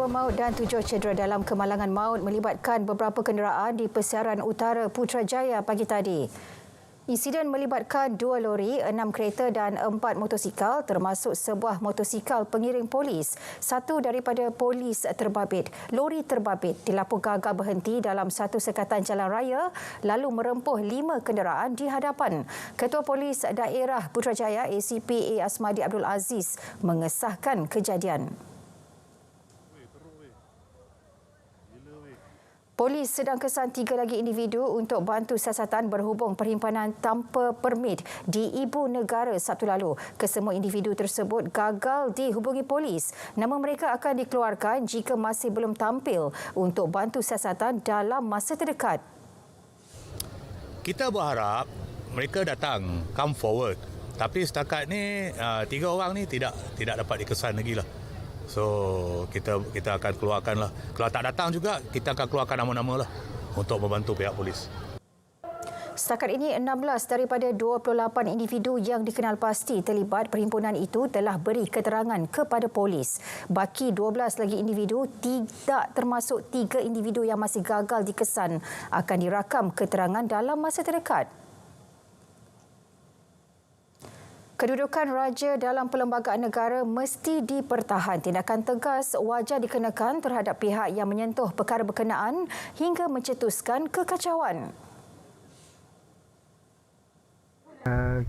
2 maut dan 7 cedera dalam kemalangan maut melibatkan beberapa kenderaan di Persiaran Utara Putrajaya pagi tadi. Insiden melibatkan 2 lori, 6 kereta dan 4 motosikal termasuk sebuah motosikal pengiring polis. Satu daripada polis terbabit. Lori terbabit dilaporkan gagal berhenti dalam satu sekatan jalan raya lalu merempuh 5 kenderaan di hadapan. Ketua Polis Daerah Putrajaya ACP A. Asmadi Abdul Aziz mengesahkan kejadian. Polis sedang kesan 3 lagi individu untuk bantu siasatan berhubung perhimpanan tanpa permit di Ibu Negara Sabtu lalu. Kesemua individu tersebut gagal dihubungi polis. Nama mereka akan dikeluarkan jika masih belum tampil untuk bantu siasatan dalam masa terdekat. Kita berharap mereka datang, come forward. Tapi setakat ni 3 orang ni tidak dapat dikesan lagi lah. So kita akan keluarkan lah. Kalau tak datang juga kita akan keluarkan nama-nama lah untuk membantu pihak polis. Setakat ini 16 daripada 28 individu yang dikenal pasti terlibat perhimpunan itu telah beri keterangan kepada polis. Baki 12 lagi individu tidak termasuk 3 individu yang masih gagal dikesan akan dirakam keterangan dalam masa terdekat. Kedudukan raja dalam perlembagaan negara mesti dipertahan. Tindakan tegas wajar dikenakan terhadap pihak yang menyentuh perkara berkenaan hingga mencetuskan kekacauan.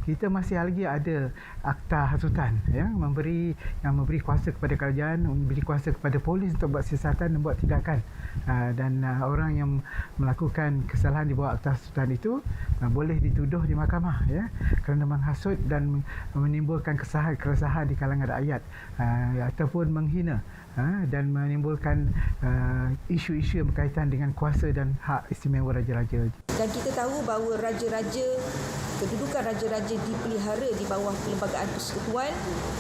Kita masih lagi ada akta hasutan yang memberi kuasa kepada kerajaan, memberi kuasa kepada polis untuk buat siasatan dan buat tindakan. Dan orang yang melakukan kesalahan di bawah akta hasutan itu boleh dituduh di mahkamah ya, kerana menghasut dan menimbulkan keresahan di kalangan rakyat ataupun menghina dan menimbulkan isu-isu yang berkaitan dengan kuasa dan hak istimewa raja-raja. Dan kita tahu bahawa kedudukan raja-raja dipelihara di bawah perlembagaan persekutuan,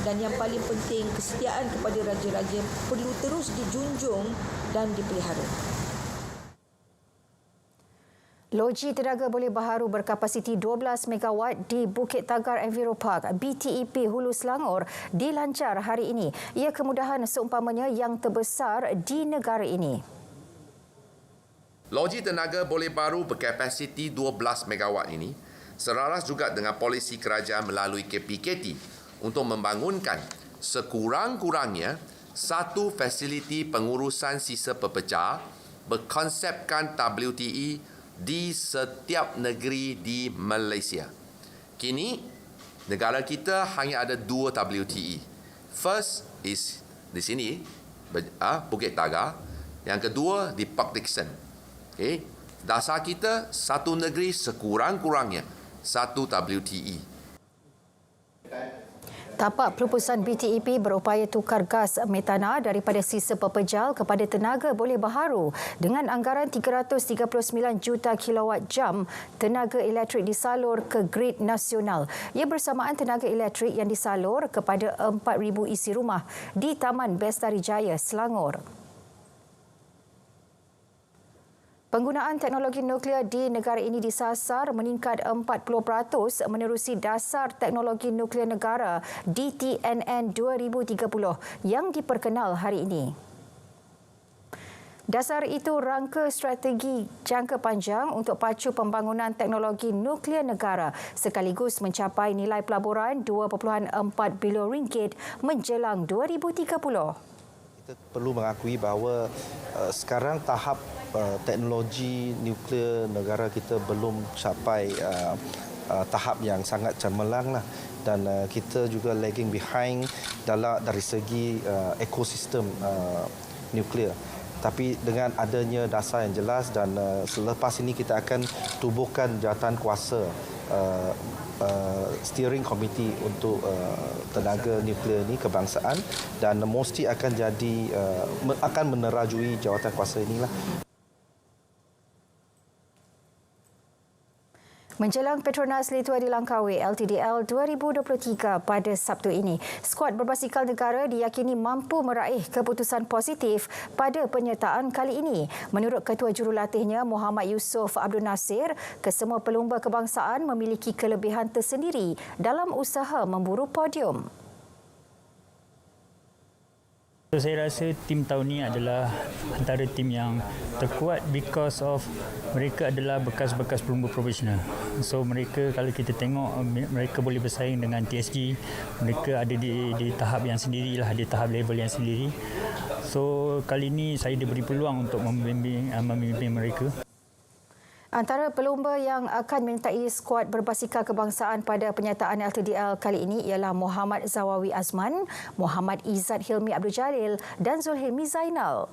dan yang paling penting kesetiaan kepada raja-raja perlu terus dijunjung dan dipelihara. Loji tenaga boleh baharu berkapasiti 12 megawatt di Bukit Tagar Enviro Park, BTEP Hulu Selangor dilancar hari ini. Ia kemudahan seumpamanya yang terbesar di negara ini. Loji tenaga boleh baru berkapasiti 12 megawatt ini selaras juga dengan polisi kerajaan melalui KPKT untuk membangunkan sekurang-kurangnya satu fasiliti pengurusan sisa pepecah berkonsepkan WTE di setiap negeri di Malaysia. Kini, negara kita hanya ada 2 WTE. First is di sini, Bukit Tagar. Yang kedua di Park Dickson. Okay. Dasar kita satu negeri sekurang-kurangnya 1 WTE. Tapak pelupusan BTEP berupaya tukar gas metana daripada sisa pepejal kepada tenaga boleh baharu dengan anggaran 339 juta kilowatt jam tenaga elektrik disalur ke grid nasional. Ia bersamaan tenaga elektrik yang disalur kepada 4,000 isi rumah di Taman Bestari Jaya, Selangor. Penggunaan teknologi nuklear di negara ini disasar meningkat 40% menerusi Dasar Teknologi Nuklear Negara DTNN 2030 yang diperkenal hari ini. Dasar itu rangka strategi jangka panjang untuk pacu pembangunan teknologi nuklear negara sekaligus mencapai nilai pelaburan RM2.4 bilion menjelang 2030. Kita perlu mengakui bahawa sekarang tahap teknologi nuklear negara kita belum capai tahap yang sangat cemerlang lah, dan kita juga lagging behind dari segi ekosistem nuklear. Tapi dengan adanya dasar yang jelas dan selepas ini kita akan tubuhkan jawatan kuasa steering committee untuk tenaga nuklear ini kebangsaan, dan mesti akan menerajui jawatan kuasa inilah. Menjelang Petronas Litua di Langkawi LTDL 2023 pada Sabtu ini, skuad berbasikal negara diyakini mampu meraih keputusan positif pada penyertaan kali ini. Menurut Ketua Jurulatihnya Muhammad Yusof Abdul Nasir, kesemua pelumba kebangsaan memiliki kelebihan tersendiri dalam usaha memburu podium. So, saya rasa tim tahun ni adalah antara tim yang terkuat because of mereka adalah bekas-bekas pelumba profesional. So mereka kalau kita tengok mereka boleh bersaing dengan TSG, mereka ada di tahap yang sendirilah, di tahap level yang sendiri. So kali ini saya diberi peluang untuk memimpin mereka. Antara pelumba yang akan menyertai skuad berbasikal kebangsaan pada penyertaan LTDL kali ini ialah Muhammad Zawawi Azman, Muhammad Izzat Hilmi Abdul Jalil dan Zulhilmi Zainal.